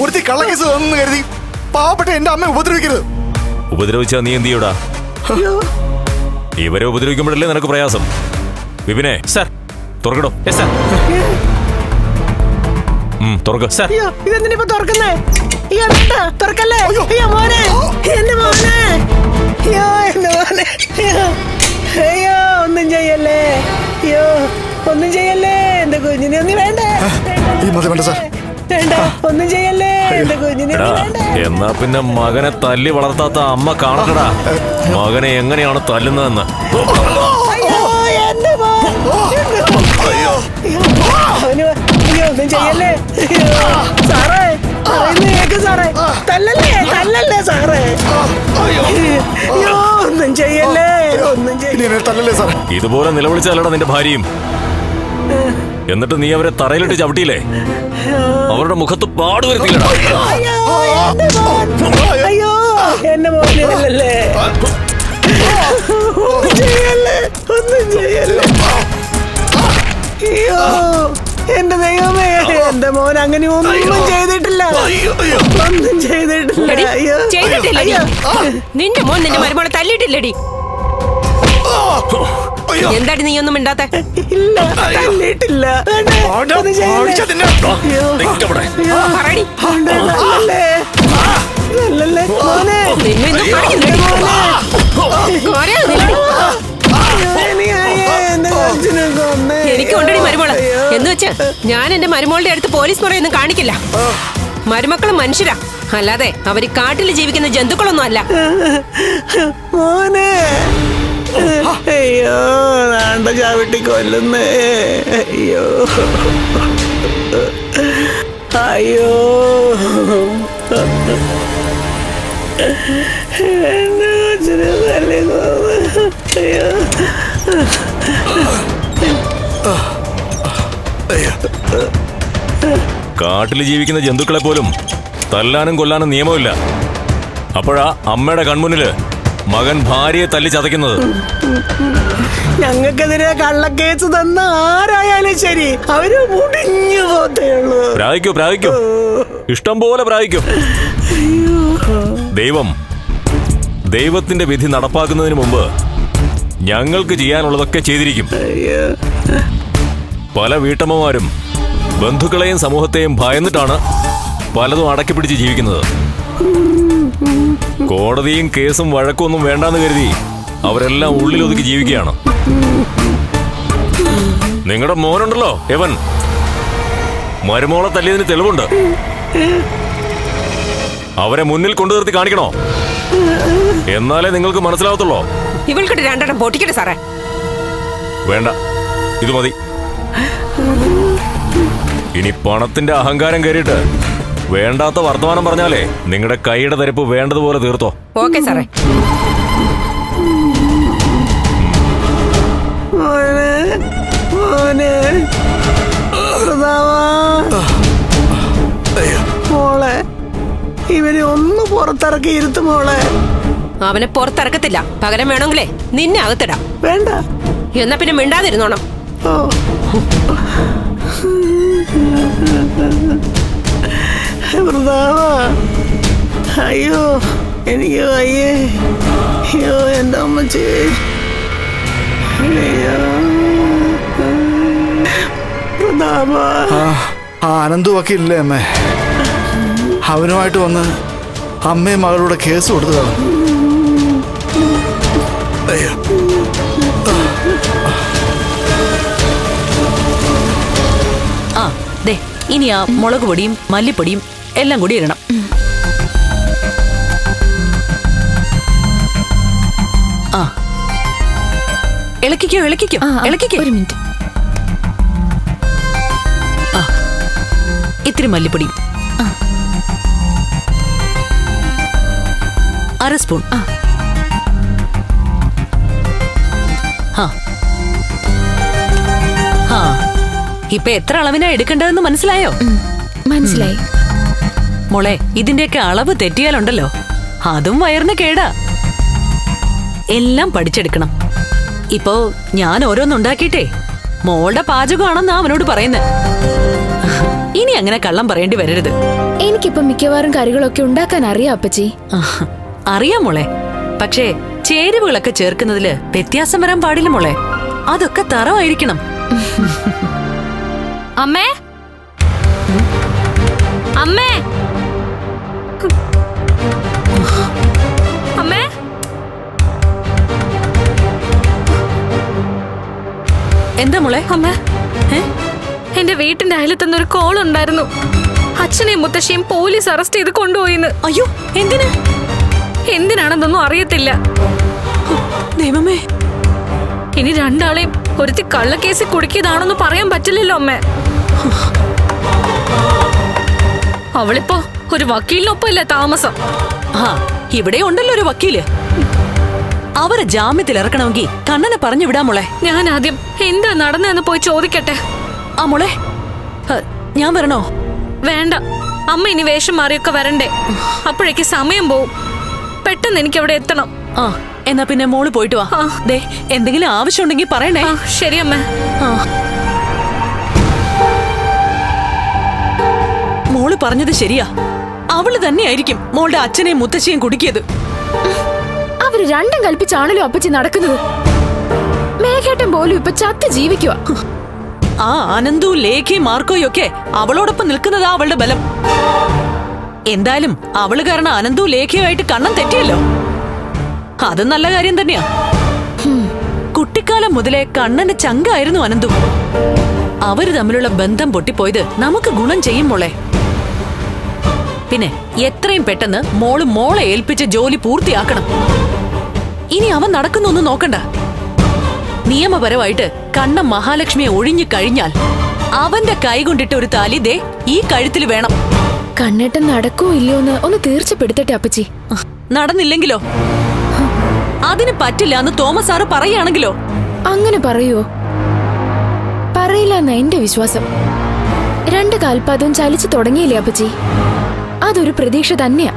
ഒരുത്തി കള്ളക്കേസ് തന്നെന്ന് കരുതി പാവപ്പെട്ട എന്റെ അമ്മ ഉപദ്രവിക്കരുത്. ഉപദ്രവിച്ചാ നീ എന്ത് ചെയ്യൂടാ? ഇവരെ ഉപദ്രവിക്കുമ്പോഴല്ലേ നിനക്ക് പ്രയാസം. വിപിനെ സർ. തുറക്കടോ. സർ. തുറക്ക. സർ. ഇതെന്തിനിപ്പോ തുറക്കുന്നേ? തുറക്കല്ലേ? മോനെ, എന്റെ മോനെ, അയ്യോ എന്റെ മോനെ, അയ്യോ ഒന്നും ചെയ്യല്ലേ, അയ്യോ ഒന്നും ചെയ്യല്ലേ, എന്റെ കുഞ്ഞിനെ ഒന്നും വേണ്ടേ, വേണ്ട സാർ, വേണ്ട ഒന്നും ചെയ്യല്ലേ, എന്റെ കുഞ്ഞിനെ വേണ്ടേ. എന്നാ പിന്നെ മകനെ തല്ലി വളർത്താത്ത അമ്മ കാണട്ടടാ മകനെ എങ്ങനെയാണ് തല്ലുന്നതെന്ന്. ഒന്നും ചെയ്യല്ലേ സാറേ, കേക്ക് സാറേ, തല്ലല്ലേ തല്ലല്ലേ സാറേ, ഒന്നും ചെയ്യല്ലേ, ഒന്നും തല്ലല്ലേ സാറേ. ഇതുപോലെ നിലവിളിച്ചാലടാ നിന്റെ ഭാര്യയും. എന്നിട്ട് നീ അവരെ തറയിലിട്ട് ചവിട്ടിയില്ലേ, അവരുടെ മുഖത്ത് പാടുവരുത്തിയില്ലടാ. അയ്യോ എന്റെ മോനല്ലേ, ഒന്നും ചെയ്യല്ലേ, ഒന്നും ചെയ്യല്ലേ, അയ്യോ എന്റെ ദൈവമേ, എന്റെ മോൻ അങ്ങനെ ഒന്നും ചെയ്തിട്ടില്ല, ഒന്നും ചെയ്തിട്ടില്ല. ചെയ്തിട്ടില്ലടി, നിന്റെ മോൻ നിന്റെ മരുമോളെ തല്ലിയിട്ടില്ലടി. എന്താടി നീ ഒന്നും മിണ്ടാത്തെ? ഇല്ല, തല്ലിയിട്ടില്ല. എനിക്ക് കൊണ്ടടി മരുമോള് എന്ന് വെച്ച് ഞാൻ എന്റെ മരുമോളുടെ അടുത്ത് പോലീസ് പറയൊന്നും കാണിക്കില്ല. മരുമക്കളും മനുഷ്യരാ, അല്ലാതെ അവര് കാട്ടിൽ ജീവിക്കുന്ന ജന്തുക്കളൊന്നും അല്ല. മോനെ, അയ്യോ നാണ്ട ചവിട്ടി കൊല്ലുന്നേ, അയ്യോ അയ്യോ എന്റെ കൊച്ചിനെ തല്ലി കൊന്നു, അയ്യോ. കാട്ടിൽ ജീവിക്കുന്ന ജന്തുക്കളെ പോലും തല്ലാനും കൊല്ലാനും നിയമമില്ല. അപ്പോഴാ അമ്മയുടെ കൺമുന്നില് മകൻ ഭാര്യയെ തല്ലി ചതയ്ക്കുന്നത്. ഞങ്ങൾക്കെതിരെ കള്ളക്കേസ് തന്ന ആരായാലും ശരി, അവര് മുടിഞ്ഞു പോത്തേയുള്ളൂ. പ്രായിക്കോ പ്രായിക്കോ, ഇഷ്ടം പോലെ പ്രായിക്കോ. ദൈവത്തിന്റെ വിധി നടപ്പാക്കുന്നതിന് മുമ്പ് ഞങ്ങൾക്ക് ചെയ്യാനുള്ളതൊക്കെ ചെയ്തിരിക്കും. പല വീട്ടമ്മമാരും ബന്ധുക്കളെയും സമൂഹത്തെയും ഭയന്നിട്ടാണ് പലതും അടക്കി പിടിച്ച് ജീവിക്കുന്നത്. കോടതിയും കേസും വഴക്കൊന്നും വേണ്ടാന്ന് കരുതി അവരെല്ലാം ഉള്ളിലൊതുക്കി ജീവിക്കുകയാണ്. നിങ്ങളുടെ മോനുണ്ടല്ലോ എവൻ, മരുമോളെ തല്ലിയതിന് തെളിവുണ്ട്. അവരെ മുന്നിൽ കൊണ്ടു നിർത്തി കാണിക്കണോ? എന്നാലേ നിങ്ങൾക്ക് മനസ്സിലാവത്തുള്ളൂ. ഇവൾക്കിട്ട് രണ്ടെണ്ണം പൊട്ടിക്കട്ടെ സാറേ. വേണ്ട, ഇത് മതി. ഇനി പണത്തിന്റെ അഹങ്കാരം കയറിയിട്ട് വേണ്ടാത്ത വർത്തമാനം പറഞ്ഞാലേ നിങ്ങളുടെ കൈയുടെ തരിപ്പ് വേണ്ടതുപോലെ തീർത്തോ. ഓക്കെ സാറേ. മോളെ, ഇവനെ ഒന്ന് പുറത്തിറക്കി ഇരുത്തു മോളെ. അവനെ പുറത്തിറക്കത്തില്ല, പകരം വേണമെങ്കിലേ നിന്നെ അകത്തിടാം. വേണ്ട, എന്നാ പിന്നെ മിണ്ടാതിരുന്നോണം. അയ്യോ എനിക്ക് അയ്യേ, അയ്യോ എന്റെ അമ്മച്ചി, അനന്തു വക്കീലില്ലേ അമ്മേ, അവനുമായിട്ട് വന്ന് അമ്മയും മകളുടെ കേസ് കൊടുത്തതാണ്. ആ ദേ, ഇനി ആ മുളക് പൊടിയും മല്ലിപ്പൊടിയും എല്ലാം കൂടി ഇടണം. ആ ഇളക്കിക്കോ ഇളക്കിക്കോ ഇളക്കിക്കോ. ഒരു മിനിറ്റ്. ആ ഇത്തിരി മല്ലിപ്പൊടി, 1/2 സ്പൂൺ. ഇപ്പൊ എത്ര അളവിനാ എടുക്കേണ്ടതെന്ന് മനസ്സിലായോ? മനസ്സിലായി മോളെ. ഇതിന്റെയൊക്കെ അളവ് തെറ്റിയാലുണ്ടല്ലോ അതും വയറിന് കേടാ. എല്ലാം പഠിച്ചെടുക്കണം. ഇപ്പോ ഞാൻ ഓരോന്നുണ്ടാക്കിയിട്ടേ മോളുടെ പാചകമാണെന്നാ അവനോട് പറയുന്നത്. ഇനി അങ്ങനെ കള്ളം പറയേണ്ടി വരരുത്. എനിക്കിപ്പോ മിക്കവാറും കറികളൊക്കെ ഉണ്ടാക്കാൻ അറിയാം അപ്പച്ചി. അറിയാം മോളെ, പക്ഷേ ചേരുവകളൊക്കെ ചേർക്കുന്നതില് വ്യത്യാസം വരാൻ പാടില്ല മോളെ. അതൊക്കെ തറവായിരിക്കണം. അമ്മേ അമ്മേ അമ്മേ എന്താ മോളെ? അമ്മ, എന്റെ വീട്ടിന്റെ അയലത്തുനിന്ന് ഒരു കോൾ ഉണ്ടായിരുന്നു. അച്ഛനെയും മുത്തശ്ശിയും പോലീസ് അറസ്റ്റ് ചെയ്ത് കൊണ്ടുപോയിന്ന്. അയ്യോ, എന്തിന്? എന്തിനാണെന്നൊന്നും അറിയത്തില്ല. ദൈവമേ, ഇനി രണ്ടാളെയും ഒരുത്തി കള്ളക്കേസിൽ കുടുക്കിയതാണെന്ന് പറയാൻ പറ്റില്ലല്ലോ അമ്മേ. അവളിപ്പോ ഒരു വക്കീലിനൊപ്പമല്ലേ താമസം. ആ ഇവിടെ ഉണ്ടല്ലോ ഒരു വക്കീല്. അവരെ ജാമ്യത്തിൽ ഇറക്കണമെങ്കിൽ കണ്ണനെ പറഞ്ഞു വിടാ മോളെ. ഞാൻ ആദ്യം എന്താ നടന്നതെന്ന് പോയി ചോദിക്കട്ടെ. ആ മോളെ, ഞാൻ വരണോ? വേണ്ട, അമ്മ ഇനി വേഷം മാറിയൊക്കെ വരണ്ടേ. അപ്പോഴേക്ക് സമയം പോവും. പെട്ടെന്ന് എനിക്ക് അവിടെ എത്തണം. ആ എന്നാ പിന്നെ മോള് പോയിട്ട് വാ. ദേ എന്തെങ്കിലും ആവശ്യമുണ്ടെങ്കിൽ പറയണേ. ശരി അമ്മ. മോള് പറഞ്ഞത് ശരിയാ. അവള് തന്നെയായിരിക്കും മോളുടെ അച്ഛനെയും മുത്തശ്ശിയും കുടുക്കിയത്. അവര് രണ്ടും കൽപ്പിച്ചാണല്ലോ അപ്പച്ചി നടക്കുന്നത്. മേഘേട്ടൻ പോലും ഇപ്പൊ ചത്ത് ജീവിക്കുക. ആ ആനന്ദു, ലേഖി, മാർക്കോയും ഒക്കെ അവളോടൊപ്പം നിൽക്കുന്നതാ അവളുടെ ബലം. എന്തായാലും അവള് കാരണം ആനന്ദു ലേഖയുമായിട്ട് കണ്ണം തെറ്റിയല്ലോ. അത് നല്ല കാര്യം തന്നെയാ. കുട്ടിക്കാലം മുതലേ കണ്ണന്റെ ചങ്കായിരുന്നു അനന്തു. അവര് തമ്മിലുള്ള ബന്ധം പൊട്ടിപ്പോയത് നമുക്ക് ഗുണം ചെയ്യും മോളെ. പിന്നെ എത്രയും പെട്ടെന്ന് മോളെ ഏൽപ്പിച്ച ജോലി പൂർത്തിയാക്കണം. ഇനി അവൻ നടക്കുന്നൊന്നും നോക്കണ്ട. നിയമപരമായിട്ട് കണ്ണൻ മഹാലക്ഷ്മിയെ ഒഴിഞ്ഞു കഴിഞ്ഞാൽ അവന്റെ കൈ കൊണ്ടിട്ട് ഒരു താലി ദേ ഈ കഴുത്തിൽ വേണം. കണ്ണേട്ടൻ നടക്കോ ഇല്ലയോന്ന് ഒന്ന് തീർച്ചപ്പെടുത്തട്ടെ അപ്പച്ചി. നടന്നില്ലെങ്കിലോ? അതിന് പറ്റില്ല എന്ന് തോമസ് സാറ് പറയുകയാണെങ്കിലോ? അങ്ങനെ പറയുവോ? പറയില്ല എന്നാ എന്റെ വിശ്വാസം. രണ്ട് കാൽപാദവും ചലിച്ചു തുടങ്ങിയില്ലേ അപ്പച്ചി? അതൊരു പ്രതീക്ഷ തന്നെയാ.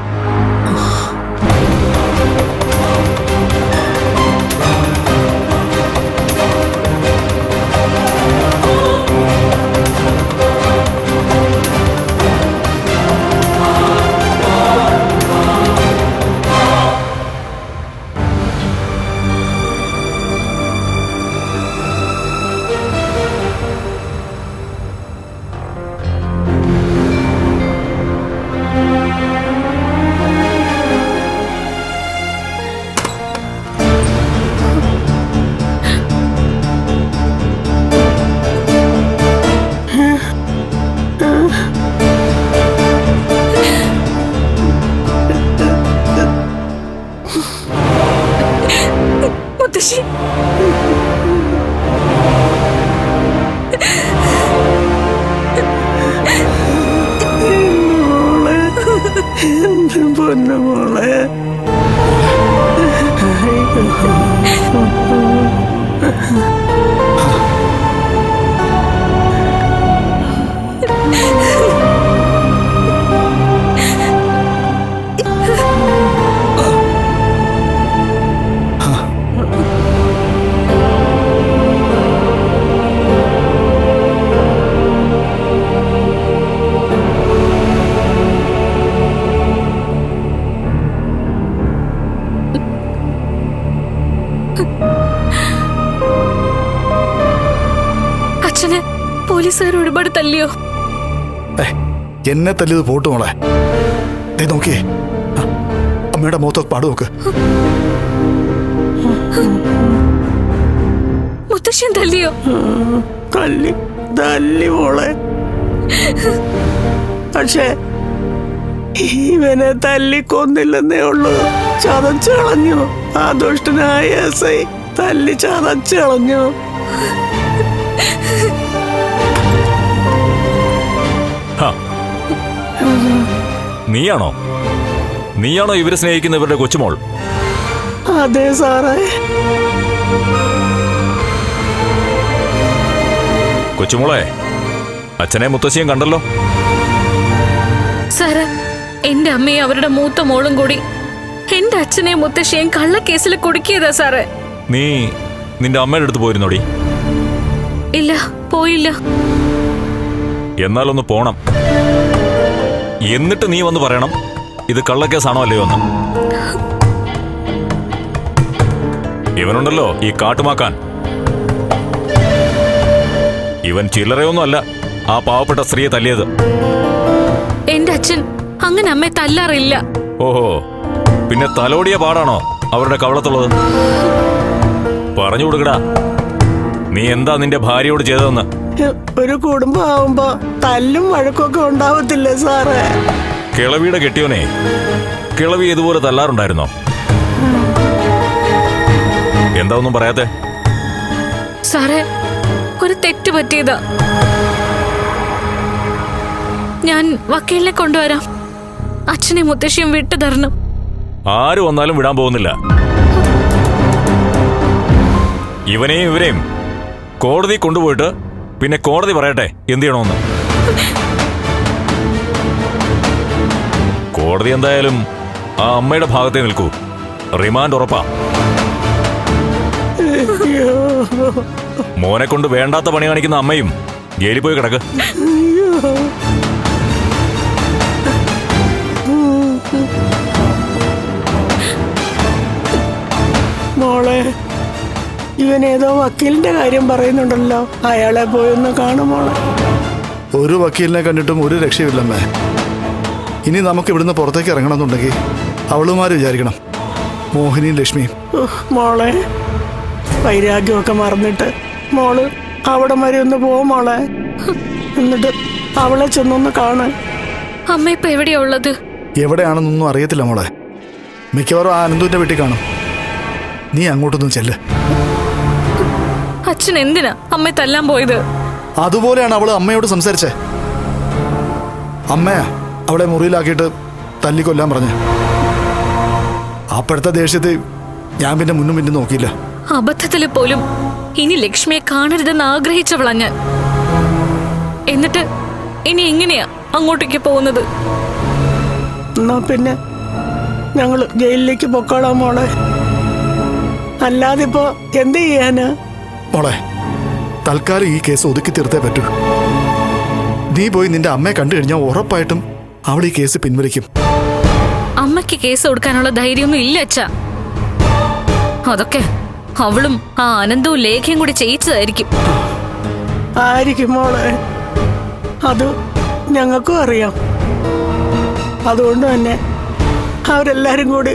മുത്തശ്ശി, എന്റെ പൊന്നുമോളെ. അച്ഛനെ പോലീസുകാർ ഒരുപാട് തല്ലിയോ? എന്നെ തല്ലിയത് പോട്ടു മോളെ. നോക്കിയേ, അമ്മയുടെ മുഖത്തൊക്കെ പാട് നോക്ക്. മുത്തശ്ശൻ തല്ലിയോ? തല്ലി മോളെ. പക്ഷേ ഇവനെ തല്ലിക്കൊന്നില്ലെന്നേ ഉള്ളൂ. ചതച്ചളഞ്ഞു. ആ ദുഷ്ടനായ എസ്ഐ തല്ലി ചതച്ചളഞ്ഞു. നീയാണോ ഇവരെ സ്നേഹിക്കുന്ന ഇവരുടെ കൊച്ചുമോൾ? അതെ സാറേ. കൊച്ചുമോളെ, അച്ഛനെ മുത്തശ്ശിയും കണ്ടല്ലോ. സാറ്, എന്റെ അമ്മയും അവരുടെ മൂത്ത മോളും കൂടി എന്റെ അച്ഛനെയും മുത്തശ്ശിയും കള്ളക്കേസിൽ കുടുക്കിയതാ സാറേ. നീ നിന്റെ അമ്മയുടെ അടുത്ത് പോയിരുന്നോടി? ഇല്ല, പോയില്ല. എന്നാലൊന്ന് പോണം. എന്നിട്ട് നീ വന്ന് പറയണം ഇത് കള്ളക്കേസാണോ അല്ലയോ എന്ന്. ഇവനുണ്ടല്ലോ ഈ കാട്ടുമാക്കാൻ, ഇവൻ ചില്ലറയൊന്നും അല്ല ആ പാവപ്പെട്ട സ്ത്രീയെ തല്ലിയത്. എന്റെ അച്ഛൻ അങ്ങനെ അമ്മയെ തല്ലാറില്ല. ഓഹോ, പിന്നെ തലോടിയ പാടാണോ അവരുടെ കവളത്തുള്ളത്? പറഞ്ഞു കൊടുക്കടാ, നീ എന്താ നിന്റെ ഭാര്യയോട് ചെയ്തതെന്ന്. ഒരു കുടുംബം ആവുമ്പോ തല്ലും വഴക്കൊക്കെ ഉണ്ടാവത്തില്ലേ സാറേ? കിളവിയുടെ കെട്ടിയോനെ കിളവി ഇതുപോലെ തല്ലാറുണ്ടായിരുന്നോ? എന്താ ഒന്നും പറയാത്തെ? സാറേ, ഒരു തെറ്റ് പറ്റിയതാ. ഞാൻ വക്കീലിനെ കൊണ്ടുവരാം. അച്ഛനെ മുത്തശ്ശിയും വിട്ടു തരണം. ആര് വന്നാലും വിടാൻ പോകുന്നില്ല. ഇവനെയും ഇവരെയും കോടതി കൊണ്ടുപോയിട്ട് പിന്നെ കോടതി പറയട്ടെ എന്ത് ചെയ്യണമെന്ന്. കോടതി എന്തായാലും ആ അമ്മയുടെ ഭാഗത്തേ നിൽക്കൂ. റിമാൻഡ് ഉറപ്പാ. മോനെ കൊണ്ട് വേണ്ടാത്ത പണി കാണിക്കുന്ന അമ്മയും ജയിലിൽ പോയി കിടക്ക്. മോളെ, ഇവനേതോ വക്കീലിന്റെ കാര്യം പറയുന്നുണ്ടല്ലോ, അയാളെ പോയൊന്ന് കാണും മോളെ. ഒരു വക്കീലിനെ കണ്ടിട്ടും ഒരു രക്ഷയില്ലമ്മേ. ഇനി നമുക്ക് ഇവിടുന്ന് പുറത്തേക്ക് ഇറങ്ങണമെന്നുണ്ടെങ്കിൽ അവളുമാര് വിചാരിക്കണം, മോഹിനിയും ലക്ഷ്മിയും. മോളെ, വൈരാഗ്യമൊക്കെ മറന്നിട്ട് മോള് അവിടെ വരെ ഒന്ന് പോവും മോളെ. എന്നിട്ട് അവളെ ചെന്നൊന്ന് കാണ്. അമ്മ ഇപ്പൊ എവിടെയാ ഉള്ളത്? എവിടെയാണെന്നൊന്നും അറിയത്തില്ല മോളെ. മിക്കവാറും ആ അനന്തുവിന്റെ വീട്ടിൽ കാണും. നീ അങ്ങോട്ടൊന്നും ചെല്ല്. അച്ഛൻ എന്തിനാ അമ്മയെ തല്ലാൻ പോയത്? അതുപോലെയാണ് അവള് അമ്മയോട് സംസാരിച്ചേ. അമ്മയാ അവളെ മുറിയിലാക്കിയിട്ട് തല്ലിക്കൊല്ലാൻ പറഞ്ഞ. അപ്പോഴത്തെ ദേഷ്യത്തിൽ ഞാൻ പിന്നെ മുന്നും പിന്നും നോക്കിയില്ല. അബദ്ധത്തില് പോലും ഇനി ലക്ഷ്മിയെ കാണരുതെന്ന് ആഗ്രഹിച്ചവളാ ഞാൻ. എന്നിട്ട് ഇനി എങ്ങനെയാ അങ്ങോട്ടേക്ക് പോകുന്നത്? എന്നാ പിന്നെ ഞങ്ങള് ജയിലിലേക്ക് പൊക്കോളാം മോളെ. അല്ലാതെ ഇപ്പോ എന്ത് ചെയ്യാന്? മോളെ, തൽക്കാലം ഈ കേസ് ഒതുക്കി തീർത്തേ പറ്റൂ. നീ പോയി നിന്റെ അമ്മയെ കണ്ടു കഴിഞ്ഞാൽ ഉറപ്പായിട്ടും അവൾ ഈ കേസ് പിൻവലിക്കും. അമ്മയ്ക്ക് കേസ് കൊടുക്കാനുള്ള ധൈര്യമൊന്നും ഇല്ല അച്ഛാ. അതൊക്കെ അവളും ആ അനന്തവും ലേഖയും കൂടി ചെയ്യിച്ചതായിരിക്കും. ആയിരിക്കും മോളെ, അത് ഞങ്ങൾക്കും അറിയാം. അതുകൊണ്ട് തന്നെ അവരെല്ലാരും കൂടി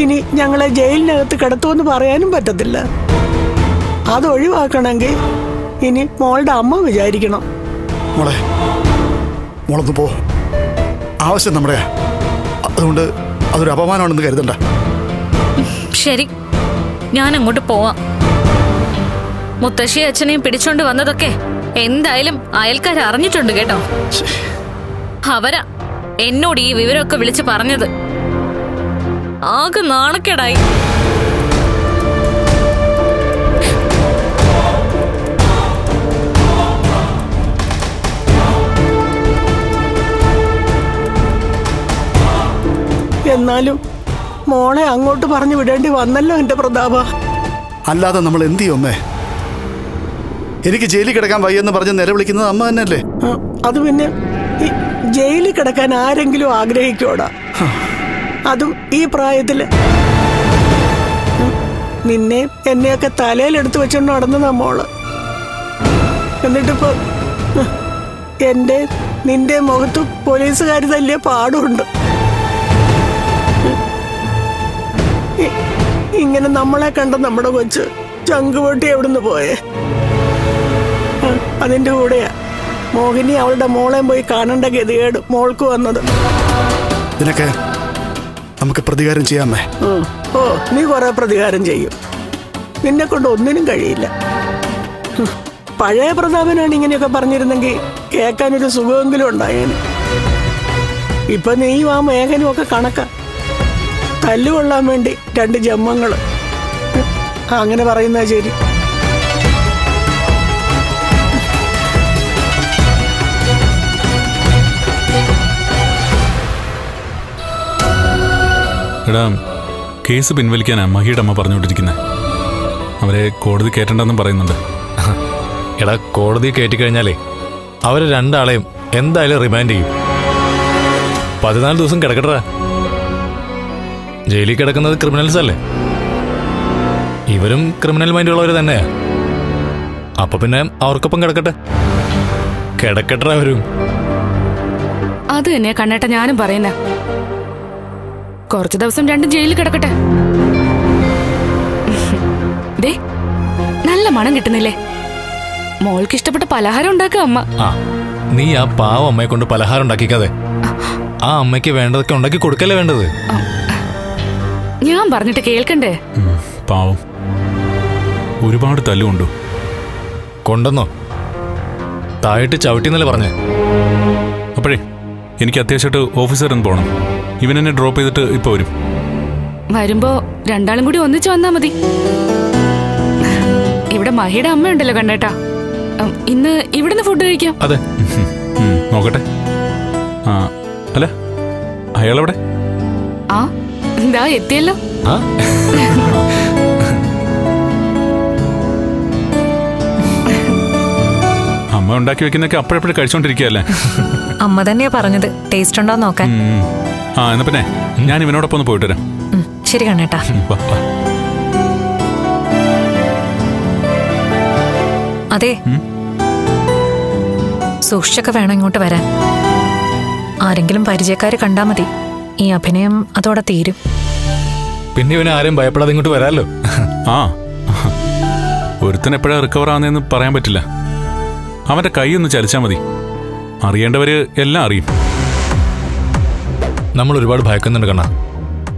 ഇനി ഞങ്ങളെ ജയിലിനകത്ത് കിടത്തുമെന്ന് പറയാനും പറ്റത്തില്ല. അത് ഒഴിവാക്കണമെങ്കിൽ ഇനി മോളുടെ അമ്മ വിചാരിക്കണം. മോളെ, മോളൊന്ന് പോ. ആവശ്യം നമ്മുടെ, അതുകൊണ്ട് അതൊരു അപമാനമാണെന്ന് കരുതണ്ട. ശരി, ഞാൻ അങ്ങോട്ട് പോവാം. മുത്തശ്ശി അച്ഛനെയും പിടിച്ചോണ്ട് വന്നതൊക്കെ എന്തായാലും അയൽക്കാർ അറിഞ്ഞിട്ടുണ്ട് കേട്ടോ. അവരാ എന്നോട് ഈ വിവരമൊക്കെ വിളിച്ച് പറഞ്ഞത്. ആകെ നാണക്കേടായി. എന്നാലും മോളെ അങ്ങോട്ട് പറഞ്ഞു വിടേണ്ടി വന്നല്ലോ എന്റെ പ്രതാപ. അല്ലാതെ നമ്മൾ എന്ത് ചെയ്യും അമ്മേ? എനിക്ക് ജയിലിൽ കിടക്കാൻ വയ്യെന്ന് പറഞ്ഞ് നിലവിളിക്കുന്നത് അമ്മ തന്നെയല്ലേ? അത് പിന്നെ ഈ ജയിലിൽ കിടക്കാൻ ആരെങ്കിലും ആഗ്രഹിക്കോടാ? അതും ഈ പ്രായത്തില്. നിന്നെ എന്നെയൊക്കെ തലയിലെടുത്ത് വെച്ചോണ്ട് നടന്നതാ മോള്. എന്നിട്ടിപ്പോ എന്റെ നിന്റെ മുഖത്ത് പോലീസുകാർ തല്ലിയ പാടുണ്ട്. ഇങ്ങനെ നമ്മളെ കണ്ട നമ്മുടെ കൊച്ച് ചങ്കുപൊട്ടി എവിടുന്ന് പോയേ? അതിന്റെ കൂടെയാ മോഹിനി അവളുടെ മോളെ പോയി കാണേണ്ട ഗതികേട് മോൾക്ക് വന്നത്. ഇതിനൊക്കെ നമുക്ക് പ്രതികാരം ചെയ്യാമേ. ഓ, നീ കുറെ പ്രതികാരം ചെയ്യും. നിന്നെ കൊണ്ട് ഒന്നിനും കഴിയില്ല. പഴയ പ്രതാപനാണ് ഇങ്ങനെയൊക്കെ പറഞ്ഞിരുന്നെങ്കിൽ കേൾക്കാനൊരു സുഖമെങ്കിലും ഉണ്ടായേന്. ഇപ്പൊ നീയും ആ മേഘനും ഒക്കെ കണക്കാ. തല്ലുകൊള്ളാൻ വേണ്ടി രണ്ട് ജന്മങ്ങള്. അങ്ങനെ പറയുന്ന ശരി. എടാ, കേസ് പിൻവലിക്കാനാ മഹിയുടെ അമ്മ പറഞ്ഞുകൊണ്ടിരിക്കുന്നത്. അവരെ കോടതി കയറ്റണ്ടെന്നും പറയുന്നുണ്ട്. എടാ, കോടതി കയറ്റിക്കഴിഞ്ഞാലേ അവരെ രണ്ടാളെയും എന്തായാലും റിമാൻഡ് ചെയ്യും. 14 ദിവസം കിടക്കട്ടെ. ജയിലിൽ കിടക്കുന്നത് ക്രിമിനൽസ് അല്ലേ? ഇവരും ക്രിമിനൽ മൈൻഡുള്ളവർ തന്നെയാ. അപ്പൊ പിന്നെ അവർക്കൊപ്പം കിടക്കട്ടെ അവരും. അത് തന്നെയാ കണ്ണേട്ട ഞാനും പറയുന്ന. കുറച്ചു ദിവസം രണ്ടും ജയിലിൽ കിടക്കട്ടെ. ദേ നല്ല മണം കിട്ടുന്നില്ലേ? മോൾക്ക് ഇഷ്ടപ്പെട്ട പലഹാരം ഉണ്ടാക്കുക അമ്മ. ആ, നീ ആ പാവം അമ്മയെ കൊണ്ട് പലഹാരം ഉണ്ടാക്കിക്കാതെ ആ അമ്മയ്ക്ക് വേണ്ടതൊക്കെ ഉണ്ടാക്കി കൊടുക്കല്ലേ വേണ്ടത്. ഞാൻ പറഞ്ഞിട്ട് കേൾക്കണ്ടേ? പാവം ഒരുപാട് തല്ലുകൊണ്ടു. കൊണ്ടെന്നോ? താഴെട്ട് ചവിട്ടിന്നല്ലേ പറഞ്ഞേ? അപ്പോഴേ എനിക്ക് അത്യാവശ്യമായിട്ട് ഓഫീസർ ഒന്ന് പോകണം. ഇവൻ എന്നെ ഡ്രോപ്പ് ചെയ്തിട്ട് ഇപ്പൊ വരും. വരുമ്പോ രണ്ടാളും കൂടി ഒന്നിച്ചു വന്നാ മതി. ഇവിടെ മഹിയുടെ അമ്മയുണ്ടല്ലോ കണ്ണേട്ടാ. ഇന്ന് ഇവിടുന്ന് ഫുഡ് കഴിക്കാം. അതെ, നോക്കട്ടെ. ആ അല്ല, അയാളെവിടെ? ആ എന്താ എത്തിയല്ലോ. അമ്മ ഉണ്ടാക്കി വെക്കുന്നൊക്കെ അപ്പോഴെപ്പോഴും കഴിച്ചോണ്ടിരിക്കുകയല്ലേ? അമ്മ തന്നെയാ പറഞ്ഞത് ടേസ്റ്റ് ഉണ്ടോ നോക്കാൻ. ആ എന്നാ പിന്നെ ഞാൻ ഇവനോടൊപ്പം ഒന്ന് പോയിട്ട് വരാം. ശരി കണ്ണേട്ടാ. അതെ, സൂക്ഷിച്ചൊക്കെ വേണം ഇങ്ങോട്ട് വരാൻ. ആരെങ്കിലും പരിചയക്കാര് കണ്ടാ മതി. ഈ അഭിനയം അതോടെ തീരും. പിന്നെ ഇവനെ ആരെയും ഭയപ്പെടാതെ ഇങ്ങോട്ട് വരാമല്ലോ. ആ, ഒരുത്തൻ എപ്പോഴാ റിക്കവർ ആവുന്നതെന്ന് പറയാൻ പറ്റില്ല. അവന്റെ കൈ ഒന്ന് ചലിച്ചാൽ മതി. അറിയേണ്ടവര് എല്ലാം അറിയും. നമ്മൾ ഒരുപാട് ഭയക്കുന്നുണ്ട് കണ്ണ,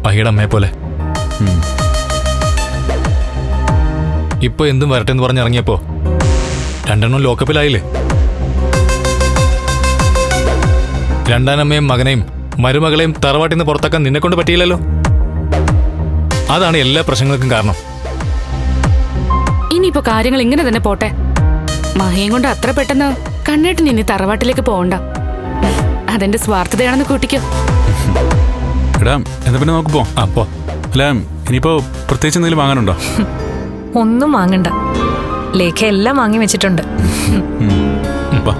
മഹിയുടെ അമ്മയെ പോലെ. ഇപ്പൊ എന്തും വരട്ടെ എന്ന് പറഞ്ഞിറങ്ങിയപ്പോ രണ്ടെണ്ണം ലോക്കപ്പിലായില്ലേ? രണ്ടാനമ്മയും മകനെയും മരുമകളെയും തറവാട്ടിൽ നിന്ന് പുറത്താക്കാൻ നിന്നെ കൊണ്ട് പറ്റിയില്ലല്ലോ. അതാണ് എല്ലാ പ്രശ്നങ്ങൾക്കും കാരണം. ഇനിയിപ്പോ കാര്യങ്ങൾ ഇങ്ങനെ തന്നെ പോട്ടെ. മഹയും കൊണ്ട് അത്ര പെട്ടെന്ന് കണ്ണേട്ടൻ ഇനി തറവാട്ടിലേക്ക് പോകണ്ട. അതെന്റെ സ്വാർത്ഥതയാണെന്ന് കൂട്ടിക്കോ. എടാ എന്താ പിന്നെ നോക്ക് പോ. അപ്പോ അല്ല, ഇനിയിപ്പോ പ്രത്യേകിച്ച് എന്തെങ്കിലും വാങ്ങാനുണ്ടോ? ഒന്നും വാങ്ങണ്ട, ലേഖ എല്ലാം വാങ്ങി വെച്ചിട്ടുണ്ട്. വാ.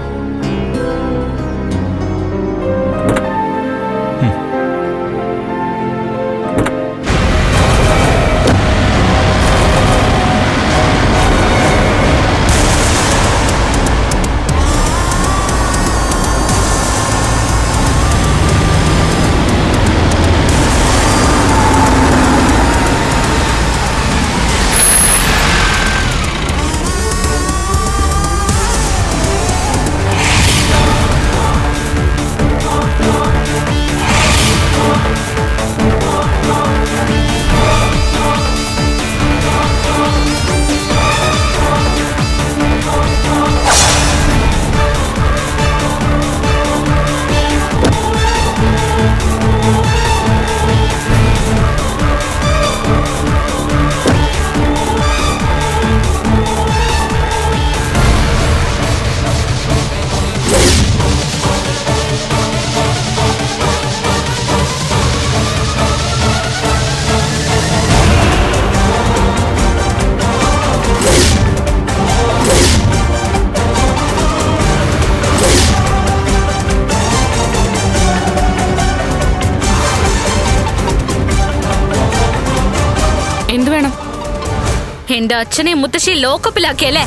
എന്റെ അച്ഛനെ മുത്തശ്ശിയെ ലോക്കപ്പിലാക്കിയല്ലേ?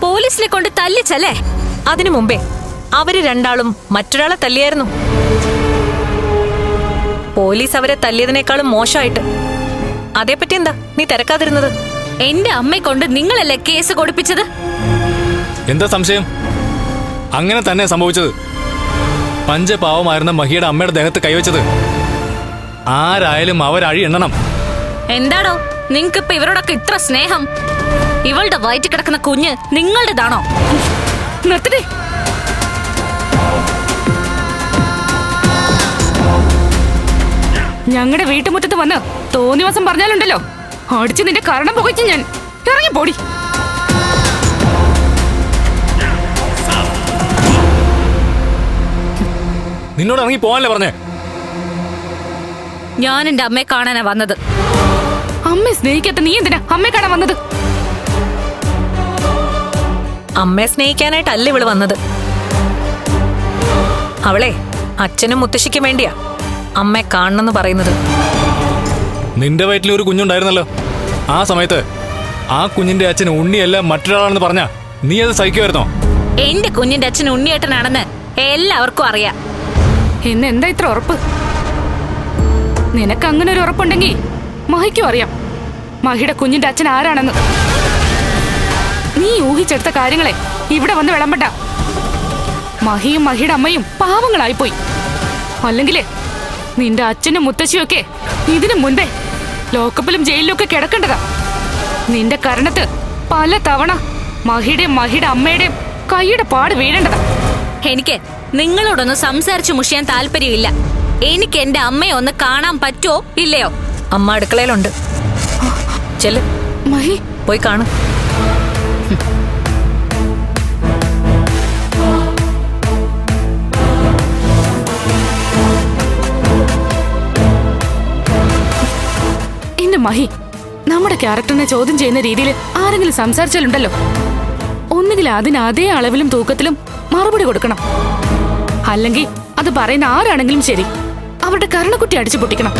പോലീസിനെ കൊണ്ട് തല്ലിച്ചല്ലേ? അതിനു മുമ്പേ അവര് രണ്ടാളും മറ്റൊരാളെ തല്ലിയായിരുന്നു. പോലീസ് അവരെ തല്ലിയതിനേക്കാളും മോശമായിട്ട്. അതേപ്പറ്റി എന്താ നീ തിരക്കാതിരുന്നത്? എന്റെ അമ്മയെ കൊണ്ട് നിങ്ങളല്ലേ കേസ് കൊടുപ്പിച്ചത്? എന്താ സംശയം? അങ്ങനെ തന്നെ സംഭവിച്ചത്. പഞ്ചപാവമായിരുന്ന മഹിയുടെ അമ്മയുടെ ദേഹത്ത് കൈവച്ചത് ആരായാലും അവരഴി എണ്ണണം. എന്താടോ നിങ്ങൾക്കിപ്പോ ഇവരോടൊക്കെ ഇത്ര സ്നേഹം? ഇവളുടെ വയറ്റിൽ കിടക്കുന്ന കുഞ്ഞ് നിങ്ങളുടേതാണോ? നിർത്തേ. ഞങ്ങളുടെ വീട്ടുമുറ്റത്ത് വന്ന് തോന്നിവാസം പറഞ്ഞാലുണ്ടല്ലോ, അടിച്ച് നിന്റെ കരണം പുകച്ചു ഞാൻ. ഇറങ്ങിപ്പോടി. നിന്നോട് ഇറങ്ങി പോകാനല്ലേ പറഞ്ഞേ? ഞാൻ എന്റെ അമ്മയെ കാണാനാ വന്നത്. അമ്മയെ സ്നേഹിക്കാത്ത നീ എന്തിനാ അമ്മയെ കാണാൻ വന്നത്? അമ്മയെ സ്നേഹിക്കാനായിട്ടല്ല ഇവള് വന്നത്. അവളെ അച്ഛനും മുത്തശ്ശിക്കും വേണ്ടിയാ അമ്മയെ കാണണമെന്ന് പറയുന്നത്. നിന്റെ വയറ്റിൽ ഒരു കുഞ്ഞുണ്ടായിരുന്നല്ലോ. ആ സമയത്ത് ആ കുഞ്ഞിന്റെ അച്ഛൻ ഉണ്ണിയല്ല മറ്റൊരാളാണെന്ന് പറഞ്ഞാ നീ അത് സഹിക്കുമായിരുന്നോ? എന്റെ കുഞ്ഞിന്റെ അച്ഛൻ ഉണ്ണിയേട്ടനാണെന്ന് എല്ലാവർക്കും അറിയാം. എന്നെ എന്താ ഇത്ര ഉറപ്പ്? നിനക്ക് അങ്ങനെ ഒരു ഉറപ്പുണ്ടെങ്കിൽ മഹിക്കും അറിയാം മഹിയുടെ കുഞ്ഞിന്റെ അച്ഛൻ ആരാണെന്ന്. നീ ഊഹിച്ചെടുത്ത കാര്യങ്ങളെ ഇവിടെ വന്ന് വിളമ്പണ്ട. മഹിയും മഹിയുടെ അമ്മയും പാവങ്ങളായിപ്പോയി. അല്ലെങ്കിലേ നിന്റെ അച്ഛനും മുത്തശ്ശിയും ഒക്കെ ഇതിനു മുൻപേ ലോക്കപ്പിലും ജയിലിലും ഒക്കെ കിടക്കേണ്ടതാ. നിന്റെ കരണത്ത് പല തവണ മഹിയുടെ അമ്മയുടെയും കൈയുടെ പാട് വീഴേണ്ടതാ. എനിക്ക് നിങ്ങളോടൊന്ന് സംസാരിച്ചു മുഷിയാൻ താല്പര്യമില്ല. എനിക്ക് എന്റെ അമ്മയെ ഒന്ന് കാണാൻ പറ്റുമോ ഇല്ലയോ? അമ്മ അടുക്കളയിലുണ്ട്. ചെല്ല്, മഹി പോയി കാണും. എന്റെ മഹി, നമ്മുടെ ക്യാരക്ടറിനെ ചോദ്യം ചെയ്യുന്ന രീതിയിൽ ആരെങ്കിലും സംസാരിച്ചാലുണ്ടല്ലോ, ഒന്നുകിൽ അതിന് അതേ അളവിലും തൂക്കത്തിലും മറുപടി കൊടുക്കണം. അല്ലെങ്കിൽ അത് പറയുന്ന ആരാണെങ്കിലും ശരി അവരുടെ കരണക്കുട്ടി അടിച്ചു പൊട്ടിക്കണം.